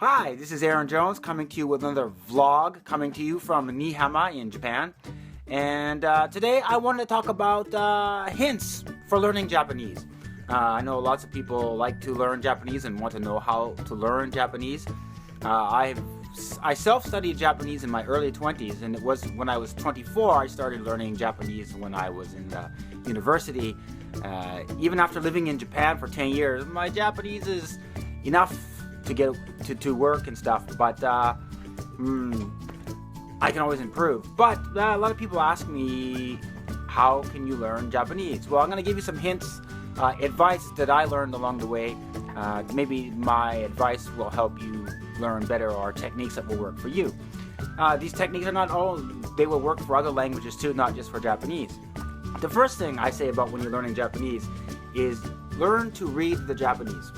Hi, this is Aaron Jones coming to you with another vlog coming to you from Nihama in Japan. And today I wanted to talk about hints for learning Japanese. I know lots of people like to learn Japanese and want to know how to learn Japanese. I self-studied Japanese in my early 20s, and it was when I was 24 I started learning Japanese when I was in university. Even after living in Japan for 10 years, my Japanese is enough to get to work and stuff, but I can always improve. But a lot of people ask me, how can you learn Japanese? Well, I'm going to give you some hints, advice that I learned along the way. Maybe my advice will help you learn better, or techniques that will work for you. These techniques are not all, they will work for other languages too, not just for Japanese. The first thing I say about when you're learning Japanese is learn to read the Japanese.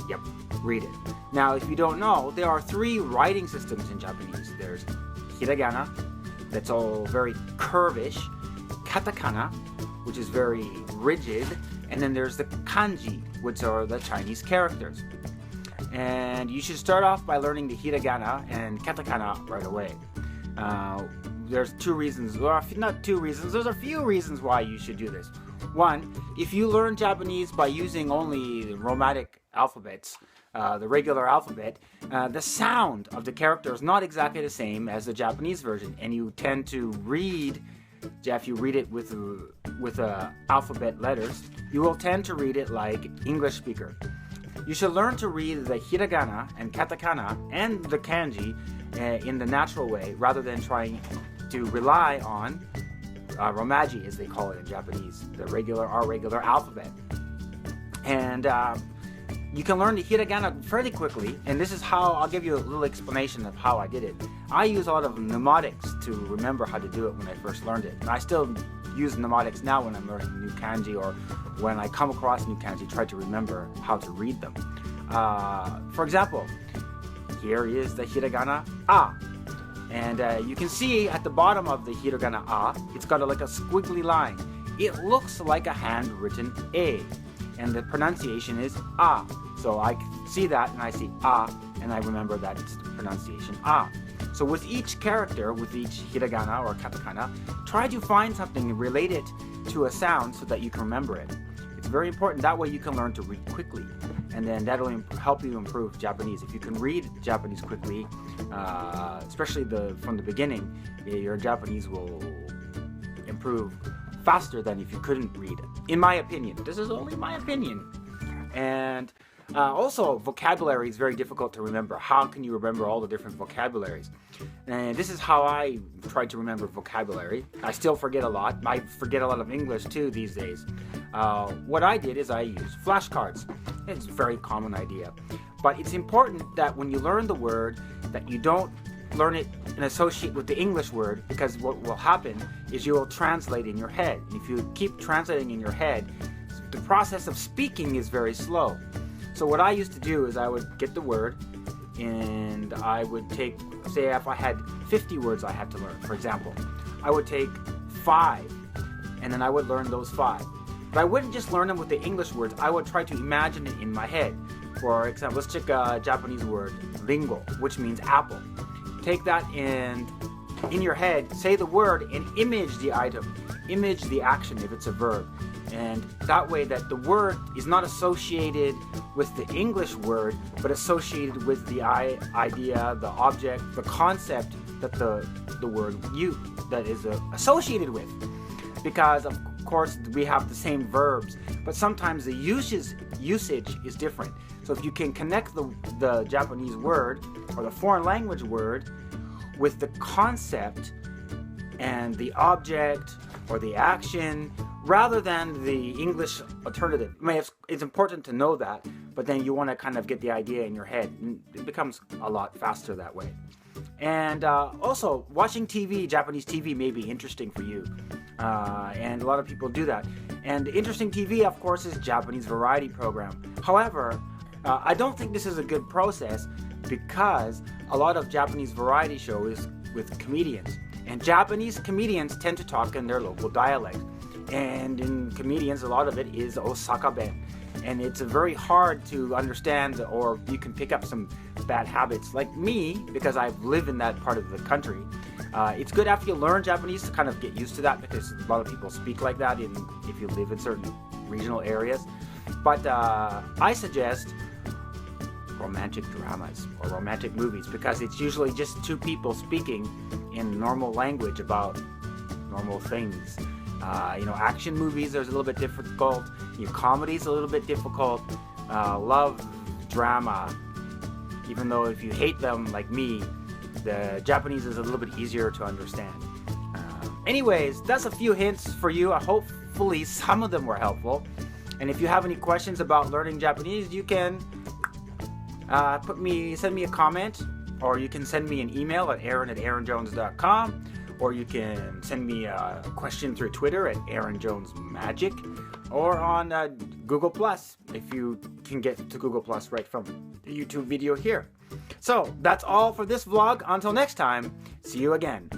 Yep, read it. Now, if you don't know, there are 3 writing systems in Japanese. There's hiragana, that's all very curvish, katakana, which is very rigid, and then there's the kanji, which are the Chinese characters. And you should start off by learning the hiragana and katakana right away. There's 2 reasons, or not 2 reasons, there's a few reasons why you should do this. One, if you learn Japanese by using only the romantic alphabets, the regular alphabet, the sound of the character is not exactly the same as the Japanese version, and you tend to read, if you read it with alphabet letters, you will tend to read it like English speaker. You should learn to read the hiragana and katakana and the kanji in the natural way, rather than trying to rely on romaji, as they call it in Japanese, our regular alphabet. And you can learn the hiragana fairly quickly, and this is how, I'll give you a little explanation of how I did it. I use a lot of mnemonics to remember how to do it when I first learned it. And I still use mnemonics now when I'm learning new kanji, or when I come across new kanji, try to remember how to read them. For example, here is the hiragana a. And you can see at the bottom of the hiragana a, it's got like a squiggly line. It looks like a handwritten A, and the pronunciation is a. So I see that and I see a, and I remember that it's the pronunciation a. So with each character, with each hiragana or katakana, try to find something related to a sound so that you can remember it. It's very important. That way you can learn to read quickly, and then that'll help you improve Japanese. If you can read Japanese quickly, especially from the beginning, your Japanese will improve faster than if you couldn't read it. In my opinion. This is only my opinion. And also, vocabulary is very difficult to remember. How can you remember all the different vocabularies? And this is how I try to remember vocabulary. I still forget a lot. I forget a lot of English too these days. What I did is I used flashcards. It's a very common idea. But it's important that when you learn the word, that you don't learn it and associate with the English word, because what will happen is you will translate in your head. And if you keep translating in your head, the process of speaking is very slow. So what I used to do is I would get the word, and I would take, say if I had 50 words I had to learn, for example, I would take 5, and then I would learn those 5. But I wouldn't just learn them with the English words, I would try to imagine it in my head. For example, let's check a Japanese word, ringo, which means apple. Take that and in your head, say the word and image the item, image the action if it's a verb. And that way that the word is not associated with the English word, but associated with the idea, the object, the concept that the word that is associated with. Because of course we have the same verbs, but sometimes the usage is different. So if you can connect the Japanese word or the foreign language word with the concept and the object or the action, rather than the English alternative. I mean, it's important to know that, but then you want to kind of get the idea in your head, and it becomes a lot faster that way. And also, watching TV, Japanese TV, may be interesting for you, and a lot of people do that. And interesting TV, of course, is Japanese variety program. However, I don't think this is a good process, because a lot of Japanese variety show is with comedians, and Japanese comedians tend to talk in their local dialect. And in comedians, a lot of it is Osaka Ben. and it's very hard to understand, or you can pick up some bad habits. Like me, because I live in that part of the country, it's good after you learn Japanese to kind of get used to that, because a lot of people speak like that if you live in certain regional areas. But I suggest romantic dramas or romantic movies, because it's usually just two people speaking in normal language about normal things. Action movies are a little bit difficult. Comedies a little bit difficult. Love drama, even though if you hate them like me, the Japanese is a little bit easier to understand. Anyways, that's a few hints for you. Hopefully some of them were helpful. And if you have any questions about learning Japanese, you can send me a comment, or you can send me an email at aaron@aaronjones.com, or you can send me a question through Twitter at aaronjonesmagic, or on Google Plus, if you can get to Google Plus right from the YouTube video here. So that's all for this vlog. Until next time, see you again.